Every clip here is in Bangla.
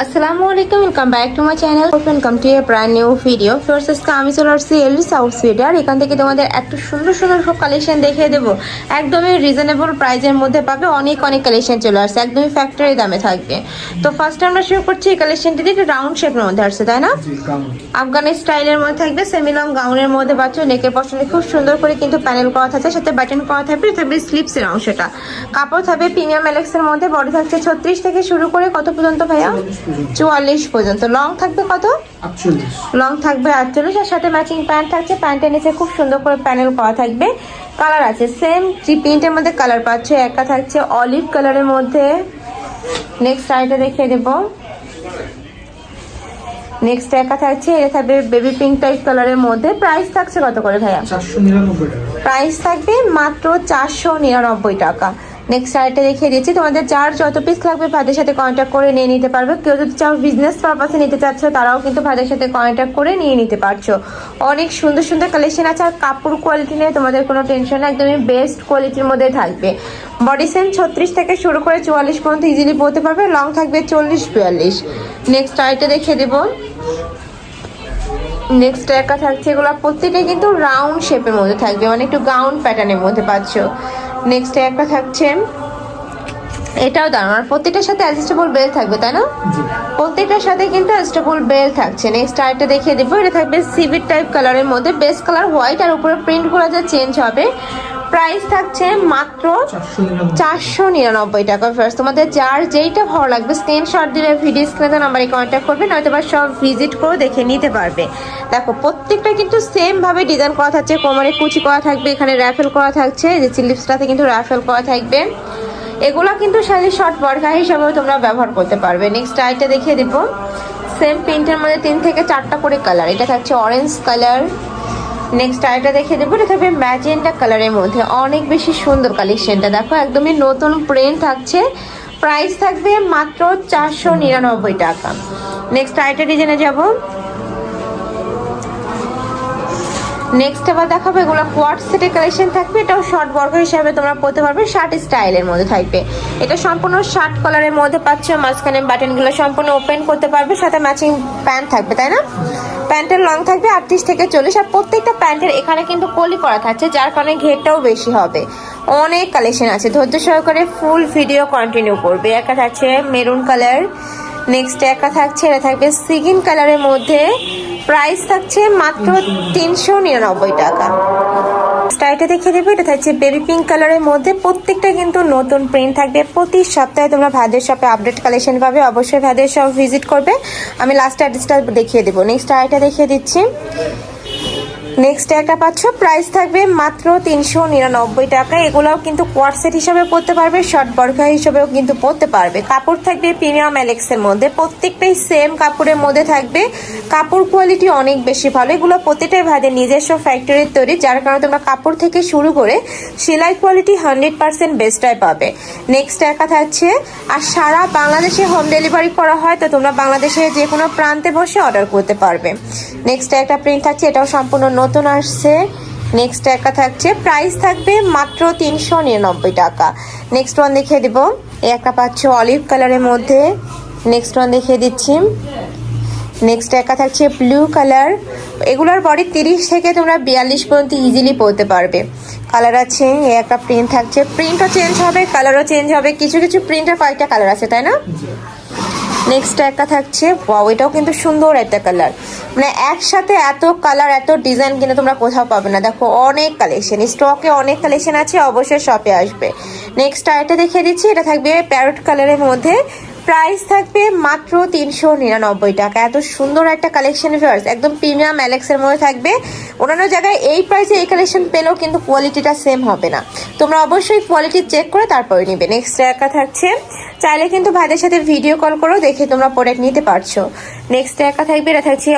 আসসালামু আলাইকুম, welcome back to my channel, welcome to A brand new video. First আজকে আমি চলে আসছি এলডি সাউথ সুইডে, আর এখান থেকে তোমাদের এত সুন্দর সুন্দর সব কালেকশন দেখিয়ে দেবো। একদমই রিজনেবল প্রাইসের মধ্যে পাবে, অনেক কালেকশন চলে আসছে, একদমই ফ্যাক্টরি দামে থাকবে। তো ফার্স্ট আমরা শুরু করছি এই কালেকশনটি দিয়ে, রাউন্ড শেপের মধ্যে আসছে, তাই না? আফগানি স্টাইলের মধ্যে থাকবে, সেমি লং গাউনের মধ্যে পাচ্ছ। নেকের পশনে খুব সুন্দর করে কিন্তু প্যানেল করা থাকছে, সাথে বাটন করা থাকবে, থাকবে স্লিপসের অংশটা। কাপড় থাকবে প্রিমিয়াম এলেক্সের মধ্যে, বডি থাকছে 36 থেকে শুরু করে কত পর্যন্ত ভাইয়া? 44 পর্যন্ত। লং থাকবে কত? 48। লং থাকবে 48, আর সাথে ম্যাচিং প্যান্ট থাকছে। প্যান্টের নিচে খুব সুন্দর করে প্যানেল করা থাকবে। কালার আছে সেম থ্রি প্রিন্টের মধ্যে কালার পাচ্ছ। একটা থাকছে অলিভ কালারের মধ্যে, নেক্সট শাড়িটা দেখিয়ে দেবো। নেক্সট একা থাকছে, এটা থাকবে বেবি পিঙ্ক টাইপ কালারের মধ্যে। প্রাইস থাকছে কত করে ভাইয়া? 499 টাকা। প্রাইস থাকবে মাত্র 499 টাকা। নেক্সট শাড়িটা দেখিয়ে দিচ্ছি। তোমাদের যার যত পিস লাগবে ভাইদের সাথে কন্ট্যাক্ট করে নিয়ে নিতে পারবে। কেউ যদি চাও বিজনেস পারপাসে নিতে চাচ্ছ, তারাও কিন্তু ভাইদের সাথে কন্ট্যাক্ট করে নিয়ে নিতে পারছো। অনেক সুন্দর সুন্দর কালেকশন আছে, আর কাপড় কোয়ালিটি নিয়ে তোমাদের কোনো টেনশন না, একদমই বেস্ট কোয়ালিটির মধ্যে থাকবে। বডি সেম 36 থেকে শুরু করে 44 পর্যন্ত ইজিলি পরতে পারবে। লং থাকবে 40-42। নেক্সট শাড়িটা দেখিয়ে দেবো। নেক্সট একা থাকছে, এগুলো প্রত্যেকটা কিন্তু রাউন্ড শেপের মধ্যে থাকবে, মানে একটু গাউন প্যাটার্নের মধ্যে পাচ্ছ। নেক্সট একটা থাকছে, এটাও দারুণ, আর প্রত্যেকটার সাথে অ্যাডজাস্টেবল বেল থাকবে, তাই না? প্রত্যেকটার সাথে কিন্তু অ্যাডজাস্টেবল বেল থাকছে। নেক্সট আরেকটা দেখিয়ে দেবো। এটা থাকবে সিভিট টাইপ কালারের মধ্যে, বেস কালার হোয়াইট, আর উপরে প্রিন্টগুলো যা চেঞ্জ হবে। প্রাইস থাকছে মাত্র 499 টাকা। ফার্স্ট তোমাদের যার যেইটা ভালো লাগবে স্ক্রিনশট দিলে ভিডিও স্ক্রিনে নাম্বারে কন্ট্যাক্ট করবে, নয়তো বা সব ভিজিট করে দেখে নিতে পারবে। দেখো প্রত্যেকটা কিন্তু সেম ভাবে ডিজাইন করা থাকছে, কোমরে কুচি করা থাকবে, এখানে র্যাফেল করা থাকছে, যে স্লিপসটাতে কিন্তু র্যাফেল করা থাকবে। এগুলো কিন্তু শাড়ির শর্ট বরখা হিসাবেও তোমরা ব্যবহার করতে পারবে। নেক্সট আইটা দেখিয়ে দেবো। সেম প্রিন্টের মধ্যে 3 থেকে 4টা করে কালার। এটা থাকছে অরেঞ্জ কালার। নেক্সট আইটা দেখিয়ে দেবো। এটা থাকবে ম্যাজেন্টা কালারের মধ্যে, অনেক বেশি সুন্দর কালেকশনটা। দেখো একদমই নতুন প্রিন্ট থাকছে। প্রাইস থাকবে মাত্র 499 টাকা। নেক্সট আইটা ডিজাইনে যাবো। নেক্সট আবার দেখাবো, এগুলো কোয়ার্ট সেটের কালেকশন থাকবে। এটাও শর্ট বর্গ হিসাবে তোমরা পরতে পারবে, শার্ট স্টাইলের মধ্যে থাকবে। এটা সম্পূর্ণ শার্ট কালারের মধ্যে পাচ্ছ, মাঝখানে বাটনগুলো সম্পূর্ণ ওপেন করতে পারবে, সাথে ম্যাচিং প্যান্ট থাকবে, তাই না? প্যান্টের লং থাকবে 38 থেকে 40, আর প্রত্যেকটা প্যান্টের এখানে কিন্তু কলি করা থাকছে, যার কারণে ঘেরটাও বেশি হবে। অনেক কালেকশন আছে, ধৈর্য সহকারে ফুল ভিডিও কন্টিনিউ করবে। একটা থাকছে মেরুন কালার। নেক্সট একটা থাকছে, এটা থাকবে সিগিন কালারের মধ্যে। প্রাইস থাকছে মাত্র 399 টাকা। স্টাইলটা দেখে দেবো। এটা থাকছে বেবি পিঙ্ক কালারের মধ্যে, প্রত্যেকটা কিন্তু নতুন প্রিন্ট থাকবে। প্রতি সপ্তাহে তোমরা ভাইদের শপে আপডেট কালেকশন পাবে, অবশ্যই ভাইদের শপ ভিজিট করবে। আমি লাস্ট অ্যাড্রেসটা দেখিয়ে দেবো। নেক্সট আইটা দেখিয়ে দিচ্ছি। নেক্সট একটা পাচ্ছ, প্রাইস থাকবে মাত্র 399 টাকা। এগুলোও কিন্তু কোয়ার্ট সেট হিসাবে পরতে পারবে, শর্ট বরখা হিসাবেও কিন্তু পরতে পারবে। কাপড় থাকবে প্রিমিয়াম এলেক্সের মধ্যে, প্রত্যেকটাই সেম কাপড়ের মধ্যে থাকবে। কাপড় কোয়ালিটি অনেক বেশি ভালো। এগুলো প্রতিটাই ভাইদের নিজস্ব ফ্যাক্টরির তৈরি, যার কারণে তোমরা কাপড় থেকে শুরু করে সেলাই কোয়ালিটি 100% বেস্টটাই পাবে। নেক্সট একা থাকছে, আর সারা বাংলাদেশে হোম ডেলিভারি করা হয়, তো তোমরা বাংলাদেশের যে কোনো প্রান্তে বসে অর্ডার করতে পারবে। নেক্সট একটা প্রিন্ট থাকছে, এটাও সম্পূর্ণ নতুন আসছে। নেক্সট একটা থাকছে, প্রাইস থাকবে মাত্র 399 টাকা। নেক্সট ওয়ান দেখিয়ে দিব। এই একটা পাচ্ছ অলিভ কালারের মধ্যে। নেক্সট ওয়ান দেখিয়ে দিচ্ছি। নেক্সট একটা থাকছে ব্লু কালার। এগুলোর বডি 30 থেকে তোমরা 42 পর্যন্ত ইজিলি পরতে পারবে। কালার আছে, এই একটা প্রিন্ট থাকছে, প্রিন্টও চেঞ্জ হবে, কালারও চেঞ্জ হবে। কিছু কিছু প্রিন্টের কয়েকটা কালার আছে, তাই না? নেক্সট একটা থাকছে, ওয়াও, এটাও কিন্তু সুন্দর একটা কালার। মানে একসাথে এত কালার এত ডিজাইন কিন্তু তোমরা কোথাও পাবে না। দেখো অনেক কালেকশন, স্টকে অনেক কালেকশন আছে, অবশ্যই শপে আসবে। নেক্সট আইটা দেখিয়ে দিচ্ছি। এটা থাকবে প্যারট কালারের মধ্যে। প্রাইস থাকবে মাত্র 399 টাকা। এত সুন্দর একটা কালেকশন ভিউয়ার্স, একদম প্রিমিয়াম অ্যালেক্সের মধ্যে থাকবে। অন্যান্য জায়গায় এই প্রাইসে এই কালেকশন পেলেও কিন্তু কোয়ালিটিটা সেম হবে না, তোমরা অবশ্যই কোয়ালিটি চেক করে তারপরে নিবে। নেক্সট একটা থাকছে, চাইলে কিন্তু ভাইদের সাথে ভিডিও কল করেও দেখে তোমরা প্রোডাক্ট নিতে পারছো। নেক্সট একটা থাকবে, এটা থাকছে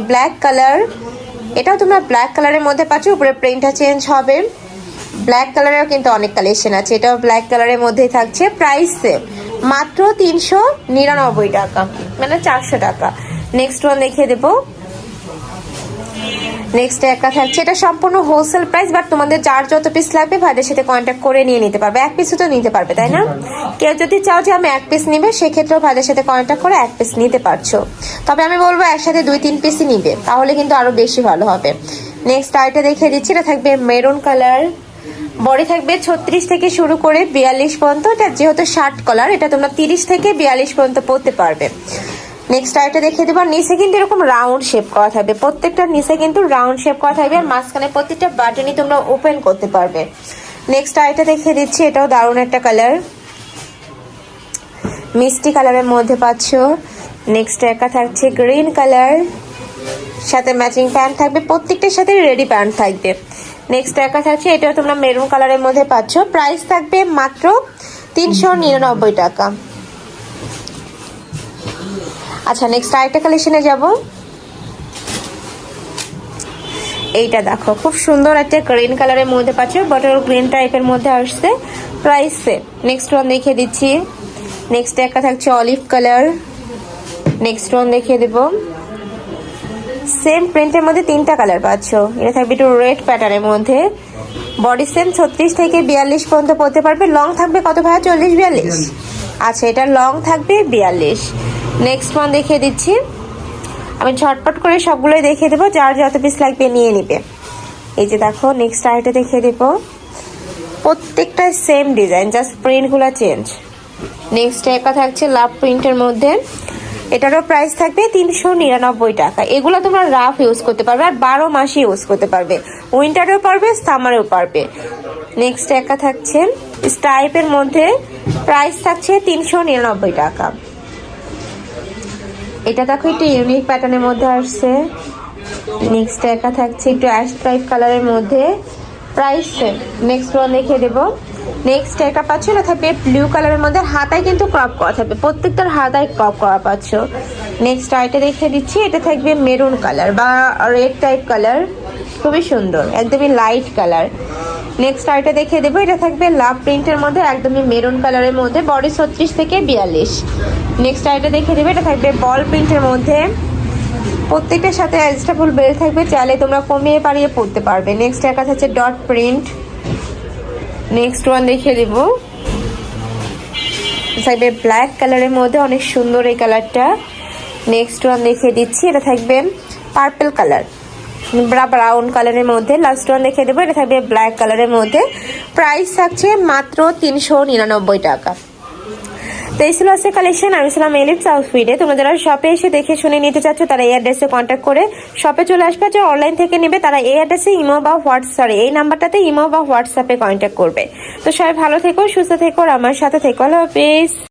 ব্ল্যাক কালার। এটাও তোমরা ব্ল্যাক কালারের মধ্যে পাচ্ছ, উপরে প্রিন্টটা চেঞ্জ হবে। ব্ল্যাক কালারেও কিন্তু অনেক কালেকশন আছে, এটাও ব্ল্যাক কালারের মধ্যেই থাকছে। প্রাইস সেম, মাত্র 399 টাকা, মানে 400 টাকা। নেক্সট ওয়ান দেখিয়ে দেবো। নেক্সট একটা থাকছে, এটা সম্পূর্ণ হোলসেল প্রাইস, বাট তোমাদের যার যত পিস লাগবে ভাইদের সাথে কন্ট্যাক্ট করে নিয়ে নিতে পারবে। এক পিসও তো নিতে পারবে, তাই না? কেউ যদি চাও যে আমি এক পিস নিবে, সেক্ষেত্রেও ভাইদের সাথে কন্ট্যাক্ট করে এক পিস নিতে পারছো। তবে আমি বলবো একসাথে 2-3 পিসই নিবে, তাহলে কিন্তু আরো বেশি ভালো হবে। নেক্সট আইটা দেখিয়ে দিচ্ছি, এটা থাকবে মেরুন কালার, বডি থাকবে 36 থেকে শুরু করে 42 পর্যন্ত। এটা যেহেতু শার্ট কলার, এটা তোমরা 30 থেকে 42 পর্যন্ত পরতে পারবে। নেক্সট আইটা দেখিয়ে দেবো, নিচে কিন্তু এরকম রাউন্ড শেপ করা থাকবে, প্রত্যেকটা নিচে কিন্তু রাউন্ড শেপ করা থাকবে, আর মাঝখানে প্রত্যেকটা বাটনই তোমরা ওপেন করতে পারবে। নেক্সট আইটা দেখিয়ে দিচ্ছি, এটাও দারুণ একটা কালার, মিষ্টি কালারের মধ্যে পাচ্ছ। নেক্সট একটা থাকছে গ্রিন কালার, সাথে ম্যাচিং প্যান্ট থাকবে, প্রত্যেকটার সাথে রেডি প্যান্ট থাকবে। নেক্সট একটা থাকছে, এটাও তোমরা মেরুন কালারের মধ্যে পাচ্ছ, প্রাইস থাকবে মাত্র 399 টাকা। আচ্ছা, নেক্সট আরেকটা কালেকশনে যাব। এইটা দেখো, খুব সুন্দর একটা গ্রিন কালারের মধ্যে পাচ্ছ, বটল গ্রিন টাইপের মধ্যে আসছে, প্রাইস সেম। নেক্সট ওয়ান দেখিয়ে দিচ্ছি, নেক্সট একটা থাকছে অলিভ কালার। নেক্সট ওয়ান দেখিয়ে দেব, সেম প্রিন্টের মধ্যে 3টা কালার পাচ্ছ। এটা থাকবে একটু রেড প্যাটার্নের মধ্যে, বডি সেম 36 থেকে 42 পর্যন্ত পরতে পারবে। লং থাকবে কত ভাইয়া? 40-42? আচ্ছা, এটা লং থাকবে 42। নেক্সট ওয়ান দেখিয়ে দিচ্ছি, আমি ঝটপট করে সবগুলোই দেখিয়ে দেবো, যার যত পিস লাগবে নিয়ে নিবে। এই যে দেখো, নেক্সট আইটা দেখিয়ে দেবো, প্রত্যেকটা সেম ডিজাইন, জাস্ট প্রিন্টগুলো চেঞ্জ। নেক্সট একটা থাকছে লাভ প্রিন্টের মধ্যে, এটারও প্রাইস থাকবে 399 টাকা। এগুলো তোমরা রাফ ইউজ করতে পারবে, আর 12 মাসই ইউজ করতে পারবে, উইন্টারেও পারবে, সামারেও পারবে। নেক্সট একটা থাকছে স্টাইপের মধ্যে, প্রাইস থাকছে 399 টাকা। এটা দেখো, একটু ইউনিক প্যাটার্নের মধ্যে আসছে। নেক্সট একটা থাকছে একটু অ্যাশ টাইপ কালারের মধ্যে, প্রাইস সেম। নেক্সট ওয়ান দেখিয়ে দেবো, নেক্সট একটা পাচ্ছ, এটা থাকবে ব্লু কালারের মধ্যে, হাতায় কিন্তু ক্রপ করা থাকবে, প্রত্যেকটার হাতায় ক্রপ করা পাচ্ছ। নেক্সট আইটা দেখিয়ে দিচ্ছি, এটা থাকবে মেরুন কালার বা রেড টাইপ কালার, খুবই সুন্দর, একদমই লাইট কালার। নেক্সট আইটা দেখিয়ে দেবো, এটা থাকবে লাভ প্রিন্টের মধ্যে, একদমই মেরুন কালারের মধ্যে, বডি 36 থেকে 42। নেক্সট আইটা দেখিয়ে দেবো, এটা থাকবে বল প্রিন্টের মধ্যে, প্রত্যেকটার সাথে অ্যাডজাস্টেবল বেল্ট থাকবে, চাইলে তোমরা কমিয়ে বাড়িয়ে পরতে পারবে। নেক্সট একটা হচ্ছে ডট প্রিন্ট। নেক্সট ওয়ান দেখিয়ে দেব, থাকবে ব্ল্যাক কালারের মধ্যে, অনেক সুন্দর এই কালারটা। নেক্সট ওয়ান দেখিয়ে দিচ্ছি, এটা থাকবে পার্পল কালার, ব্রাউন কালারের মধ্যে। লাস্ট ওয়ান দেখিয়ে দেবো, এটা থাকবে ব্ল্যাক কালারের মধ্যে, প্রাইস থাকছে মাত্র 399 টাকা। তো এই ছিল আছে কালেকশন। আমি ছিলাম এলিট সাউথ ফিডে। তোমরা যারা শপে এসে দেখে শুনে নিতে চাচ্ছ, তারা এই অ্যাড্রেসে কন্ট্যাক্ট করে শপে চলে আসবে। যারা অনলাইন থেকে নেবে, তারা এই অ্যাড্রেসে ইমো বা হোয়াটসঅ্যাপ, এই নাম্বারটাতে ইমো বা হোয়াটসঅ্যাপে কন্ট্যাক্ট করবে। তো সবাই ভালো থেকো, সুস্থ থেকো, আর আমার সাথে থেকো। আল্লাহ হাফেজ।